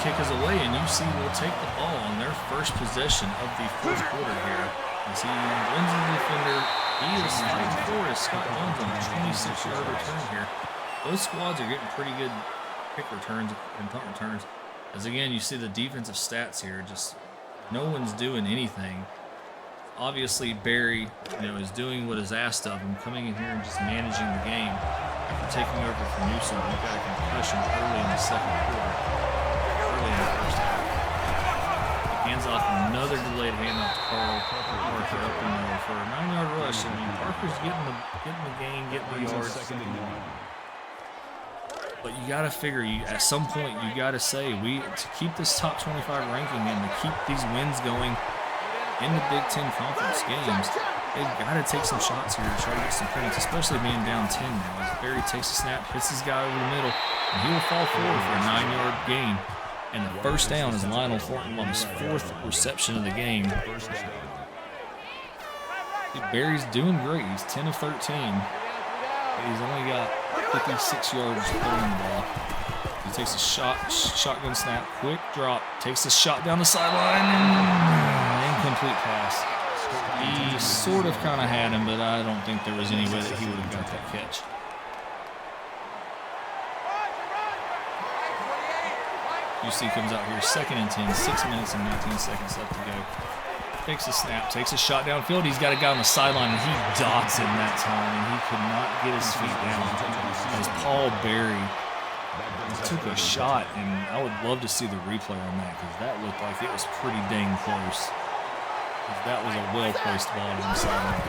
kick is away, and UC will take the ball on their first possession of the fourth quarter here. As he wins the defender, he is fighting for his Scott Jones on a 26-yard return here. Both squads are getting pretty good kick returns and punt returns. As again, you see the defensive stats here, just no one's doing anything. Obviously, Barry, is doing what is asked of him, coming in here and just managing the game. After taking over from Newsom, he got a concussion early in the second quarter, early in the first half. He hands off another delayed handoff to Carl Parker up the middle for a 9-yard rush. I mean, Parker's getting the gain, getting the yards. But you got to figure, at some point, you got to say, to keep this top 25 ranking and to keep these wins going in the Big Ten Conference games, they've got to take some shots here to try to get some points, especially being down 10 now. As Barry takes a snap, hits his guy over the middle, and he will fall forward for a 9-yard gain. And the first down is Lionel Thornton on his 4th reception of the game. Barry's doing great. He's 10 of 13. He's only got 56 yards throwing the ball. He takes a shotgun snap, quick drop, takes a shot down the sideline, and incomplete pass. He sort of kind of had him, but I don't think there was any way that he would have got that catch. UC comes out here 2nd and 10, 6 minutes and 19 seconds left to go. Takes a snap, takes a shot downfield. He's got a guy on the sideline, and he dots him that time, and he could not get his feet down. As Paul Barry took a shot, and I would love to see the replay on that because that looked like it was pretty dang close. That was a well-placed ball on the sideline.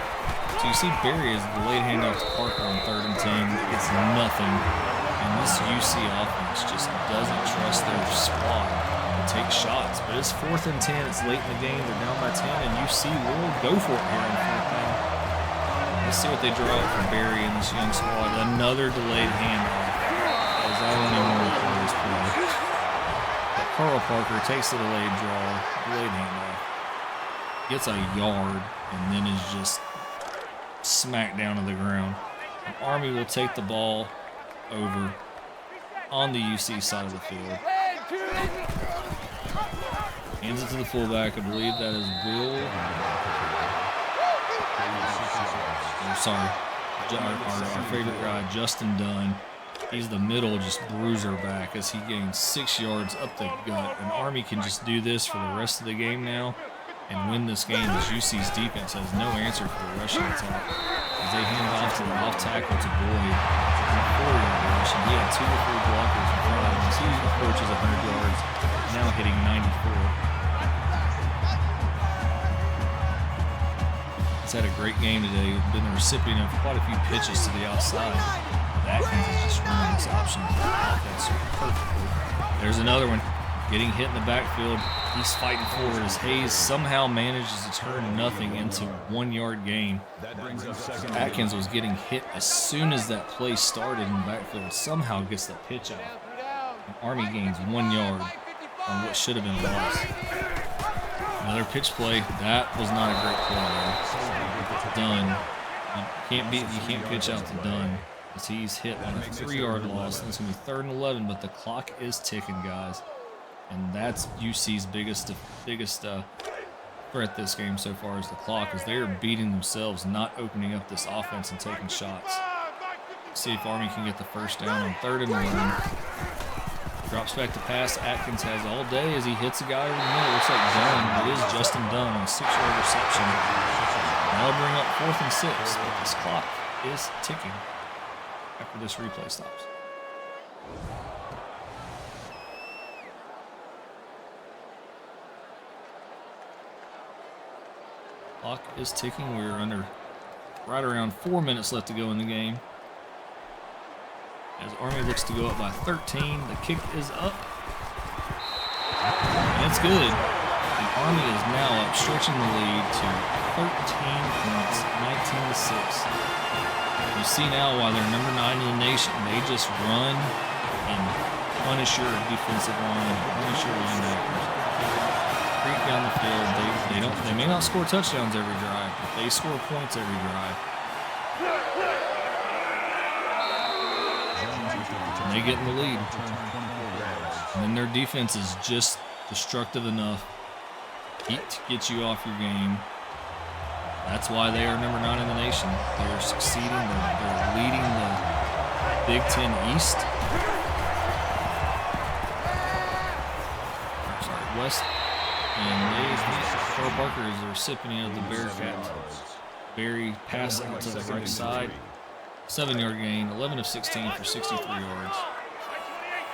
So you see Barry is delayed handoff to Parker on 3rd and 10. It's nothing, and this UC offense just doesn't trust their squad to take shots. But it's 4th and 10. It's late in the game. They're down by 10, and UC will go for it here on 4th down. Let's see what they draw up for Barry and this young squad. Another delayed handoff. As I don't even know what play this play. But Carl Parker takes the delayed handoff. Gets a yard and then is just smacked down to the ground. And Army will take the ball over on the UC side of the field. Hands it to the fullback. I believe that is Bill. Our favorite guy, Justin Dunn. He's the middle, just bruiser back as he gains 6 yards up the gut. And Army can just do this for the rest of the game now and win this game, as UC's defense has no answer for the rushing attack. As they hand off to the off tackle to Boyd, a 4-yard rush, and he had 2 or 3 blockers in front of him as he approaches 100 yards, now hitting 94. He's had a great game today. Been the recipient of quite a few pitches to the outside. Atkins is just running this option offense perfectly. There's another one. Getting hit in the backfield. He's fighting forward as Hayes somehow manages to turn nothing into 1-yard gain. Atkins was getting hit as soon as that play started in the backfield. Somehow gets the pitch out. And Army gains 1 yard on what should have been a loss. Another pitch play. That was not a great play. Dunn. You can't pitch out to Dunn as he's hit on a 3-yard loss. And it's going to be 3rd and 11, but the clock is ticking, guys. And that's UC's biggest threat this game so far is the clock, as they are beating themselves, not opening up this offense and taking shots. See if Army can get the first down on 3rd and 11. Drops back to pass. Atkins has all day as he hits a guy over the middle. Looks like Dunn. It is Justin Dunn on a 6-yard reception. That'll bring up 4th and 6, but this clock is ticking after this replay stops. Clock is ticking. We're under right around 4 minutes left to go in the game. As Army looks to go up by 13, the kick is up. And it's good. And Army is now up, stretching the lead to 13 points, 19-6. You see now why they're number 9 in the nation. They just run and punish your defensive line, punish your linebackers. Creep down the field. They may not score touchdowns every drive, but they score points every drive. And they get in the lead. And then their defense is just destructive enough to get you off your game. That's why they are number 9 in the nation. They're succeeding. They're leading the Big Ten East. West. And Carl Parker is the recipient of the Bearcat. Barry pass out to the right side. 7-yard gain, 11 of 16 for 63 yards.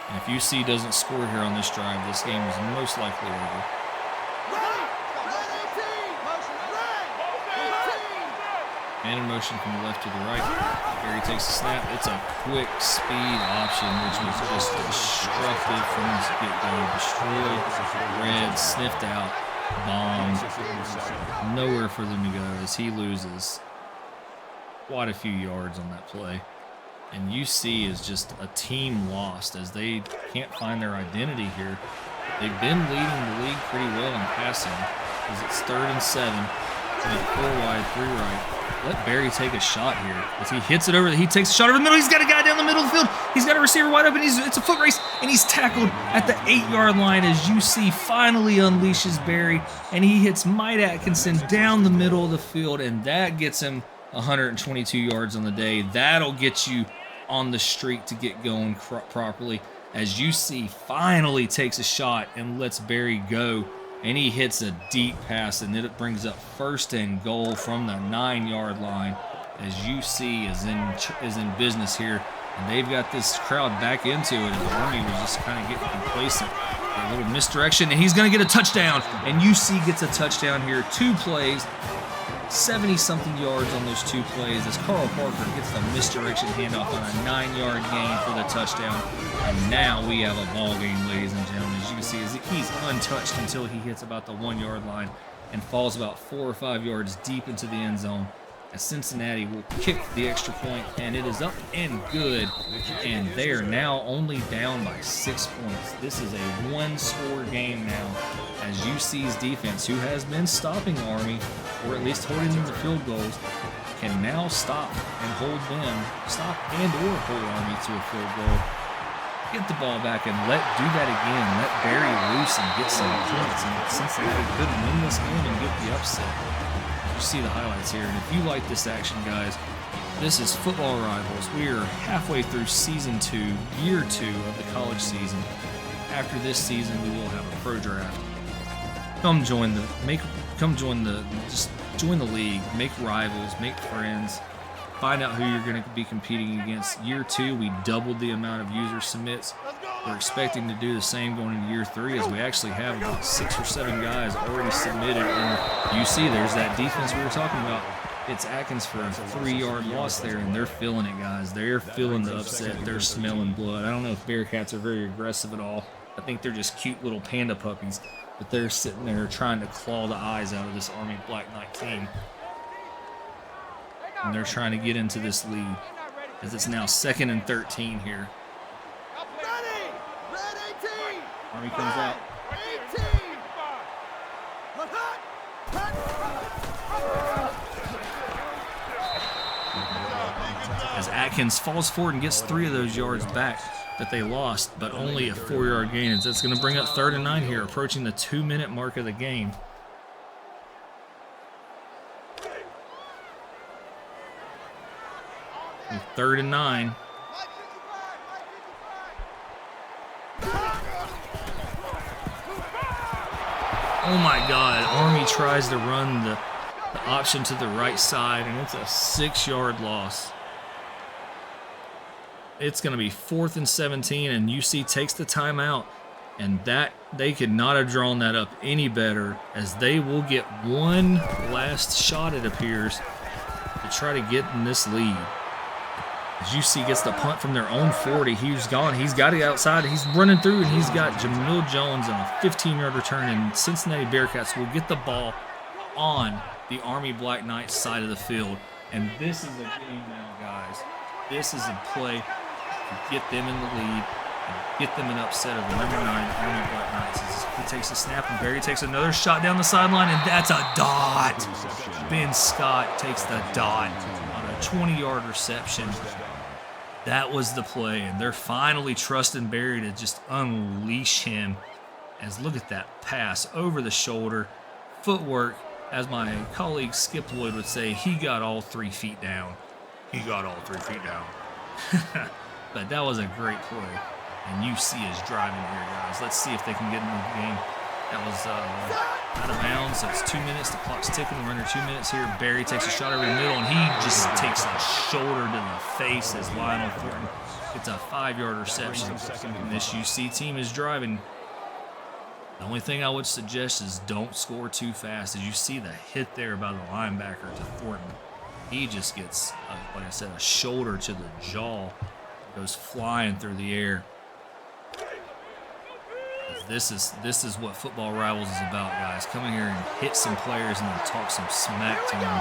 And if UC doesn't score here on this drive, this game is most likely over. Man in motion from the left to the right. Barry takes the snap. It's a quick speed option, which was just destructive from the get-go. Destroyed, red, sniffed out, bombed. Nowhere for them to go as he loses quite a few yards on that play. And UC is just a team lost as they can't find their identity here. They've been leading the league pretty well in passing as it's 3rd and 7. 4 wide, 3 right. Let Barry take a shot here. As he hits it over, he takes a shot over the middle. He's got a guy down the middle of the field. He's got a receiver wide open. It's a foot race, and he's tackled at the 8-yard line as UC finally unleashes Barry, and he hits Mike Atkinson down the middle of the field, and that gets him 122 yards on the day. That'll get you on the streak to get going properly as UC finally takes a shot and lets Barry go. And he hits a deep pass, and then it brings up 1st and goal from the 9-yard line as UC is in business here. And they've got this crowd back into it. And the Army was just kind of getting complacent. A little misdirection, and he's going to get a touchdown. And UC gets a touchdown here. 2 plays, 70-something yards on those 2 plays as Carl Parker gets the misdirection handoff on a 9-yard gain for the touchdown. And now we have a ball game, ladies and gentlemen. As you can see, he's untouched until he hits about the 1-yard line and falls about 4 or 5 yards deep into the end zone. As Cincinnati will kick the extra point, and it is up and good. And they are now only down by 6 points. This is a 1-score game now as UC's defense, who has been stopping Army, or at least holding them to field goals, can now stop and hold Army to a field goal. Get the ball back and do that again. Let Barry loose and get some points. And Cincinnati could win this game and get the upset. You see the highlights here. And if you like this action, guys, this is Football Rivals. We are halfway through Season 2, Year 2 of the college season. After this season, we will have a pro draft. Join the league, make rivals, make friends, find out who you're going to be competing against. Year 2, we doubled the amount of user submits. We're expecting to do the same going into Year 3 as we actually have about 6 or 7 guys already submitted. And you see there's that defense we were talking about. It's Atkins for a 3-yard loss there, and they're feeling it, guys. They're feeling the upset. They're smelling blood. I don't know if Bearcats are very aggressive at all. I think they're just cute little panda puppies. But they're sitting there trying to claw the eyes out of this Army Black Knight team. And they're trying to get into this lead as it's now 2nd and 13 here. Army comes out. As Atkins falls forward and gets 3 of those yards back that they lost, but only a 4-yard gain. It's going to bring up 3rd and 9 here, approaching the 2-minute mark of the game. And 3rd and 9. Oh my God, Army tries to run the option to the right side, and it's a 6-yard loss. It's going to be 4th and 17, and UC takes the timeout, and that they could not have drawn that up any better, as they will get one last shot, it appears, to try to get in this lead. As UC gets the punt from their own 40, he's gone. He's got it outside. He's running through, and he's got Jamil Jones on a 15-yard return, and Cincinnati Bearcats will get the ball on the Army Black Knights side of the field. And this is a game now, guys. This is a play to get them in the lead and get them an upset of the number 9 Army Black Knights. As he takes a snap, and Barry takes another shot down the sideline, and that's a dot. Ben Scott takes the dot on a 20-yard reception. That was the play, and they're finally trusting Barry to just unleash him. As look at that pass over the shoulder, footwork. As my colleague Skip Lloyd would say, he got all 3 feet down. He got all 3 feet down. But that was a great play, and UC is driving here, guys. Let's see if they can get into the game. That was out of bounds, so it's 2 minutes. The clock's ticking. We're under 2 minutes here. Barry takes a shot over the middle, and he just takes a shoulder to the face as Lionel Thornton gets a 5-yard reception. And this UC team is driving. The only thing I would suggest is don't score too fast. As you see the hit there by the linebacker to Thornton, he just gets, like I said, a shoulder to the jaw. Goes flying through the air. This is what Football Rivals is about, guys. Come in here and hit some players and then talk some smack to them.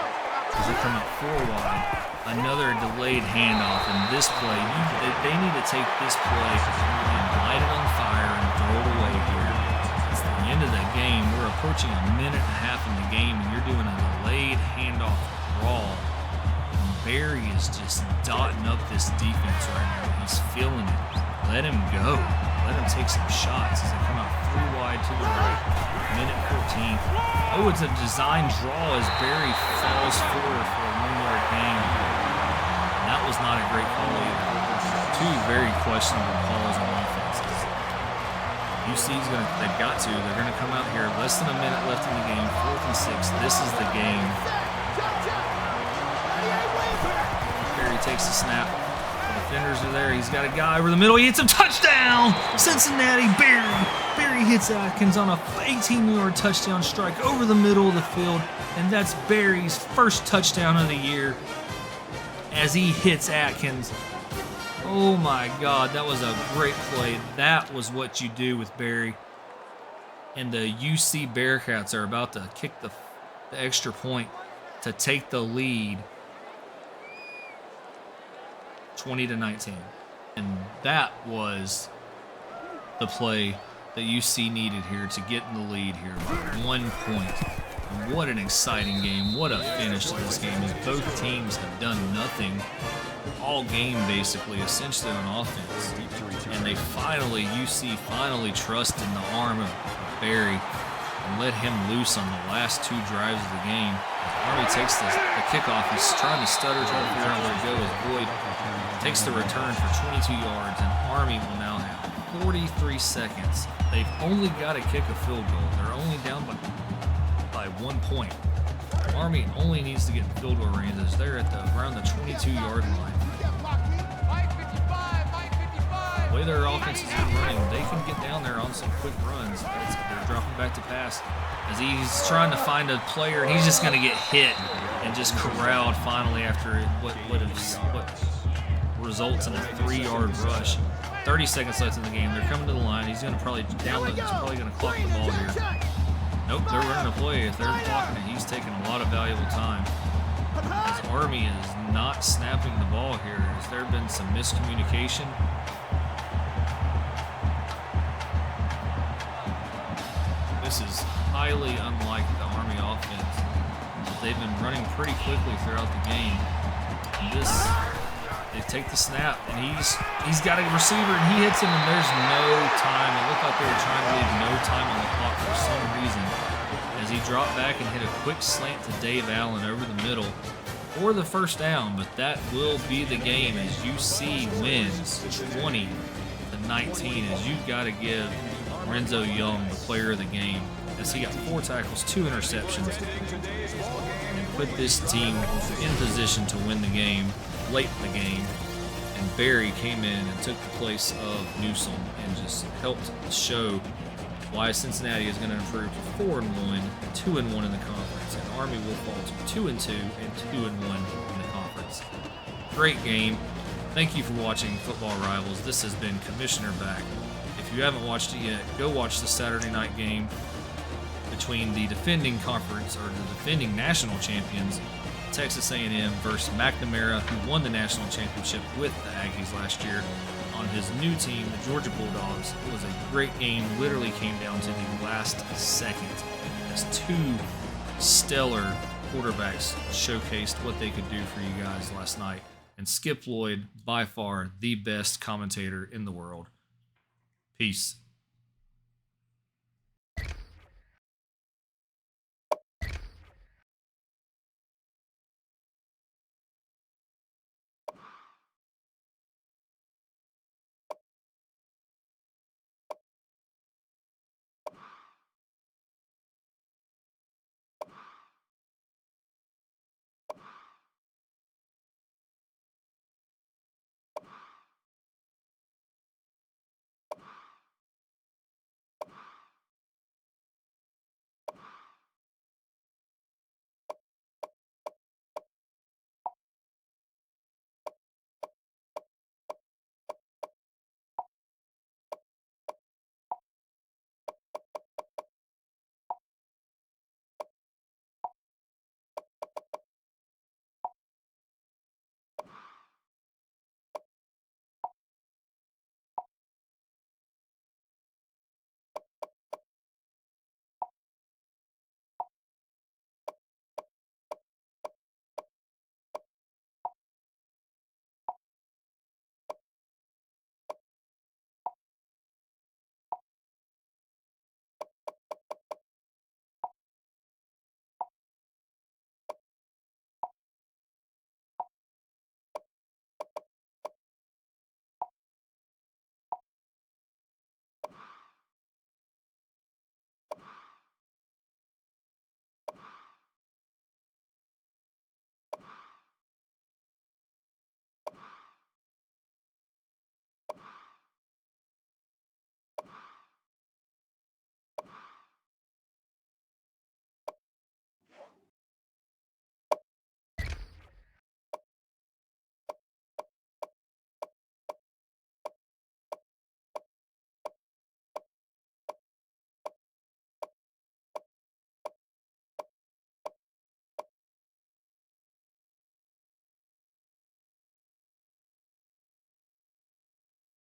As they come up 4 wide, another delayed handoff. And this play, they need to take this play and light it on fire and throw it away here. It's the end of the game. We're approaching a minute and a half in the game, and you're doing a delayed handoff draw. And Barry is just dotting up this defense right now. He's feeling it. Let him go. Let him take some shots as they come out 3 wide to the right. Minute 14. Oh, it's a design draw as Barry falls forward for a 1-yard gain. And that was not a great call either. 2 very questionable calls on offenses. UC's they've got to. They're gonna come out here. Less than a minute left in the game. 4th and 6. This is the game. Barry takes the snap. Defenders are there. He's got a guy over the middle. He hits him. Touchdown! Cincinnati. Barry hits Atkins on a 18-yard touchdown strike over the middle of the field. And that's Barry's first touchdown of the year as he hits Atkins. Oh my God, that was a great play. That was what you do with Barry. And the UC Bearcats are about to kick the extra point to take the lead 20-19. And that was the play that UC needed here to get in the lead here by 1 point. And what an exciting game. What a finish to this game, as both teams have done nothing all game basically, essentially on offense. And they UC finally trusted in the arm of Barry and let him loose on the last 2 drives of the game. Army takes the kickoff. He's trying to stutter, trying to figure out where to go as Boyd takes the return for 22 yards, and Army will now have 43 seconds. They've only got to kick a field goal. They're only down by 1 point. Army only needs to get in field goal range as they're at around the 22-yard line. The way their offense is running, they can get down there on some quick runs. They're dropping back to pass as he's trying to find a player, and he's just going to get hit and just corralled finally after what results in a 3-yard rush. 30 seconds left in the game. They're coming to the line. He's going to probably he's probably going to clock the ball here. Nope, they're running a play. If they're clocking it, he's taking a lot of valuable time. His Army is not snapping the ball here. Has there been some miscommunication? This is highly unlike the Army offense. They've been running pretty quickly throughout the game. They take the snap, and he's got a receiver, and he hits him, and there's no time. It looked like they were trying to leave no time on the clock for some reason, as he dropped back and hit a quick slant to Dave Allen over the middle for the first down. But that will be the game as UC wins 20-19. As you've got to give Renzo Young the player of the game, as he got 4 tackles, 2 interceptions, and put this team in position to win the game late in the game. And Barry came in and took the place of Newsom and just helped show why Cincinnati is going to improve to 4-1, 2-1 in the conference, and Army will fall to 2-2 and 2-1 in the conference. Great game. Thank you for watching Football Rivals. This has been Commissioner Back. If you haven't watched it yet, go watch the Saturday night game between the defending national champions, Texas A&M versus McNamara, who won the national championship with the Aggies last year, on his new team, the Georgia Bulldogs. It was a great game. Literally came down to the last second as 2 stellar quarterbacks showcased what they could do for you guys last night. and Skip Lloyd, by far the best commentator in the world. Peace.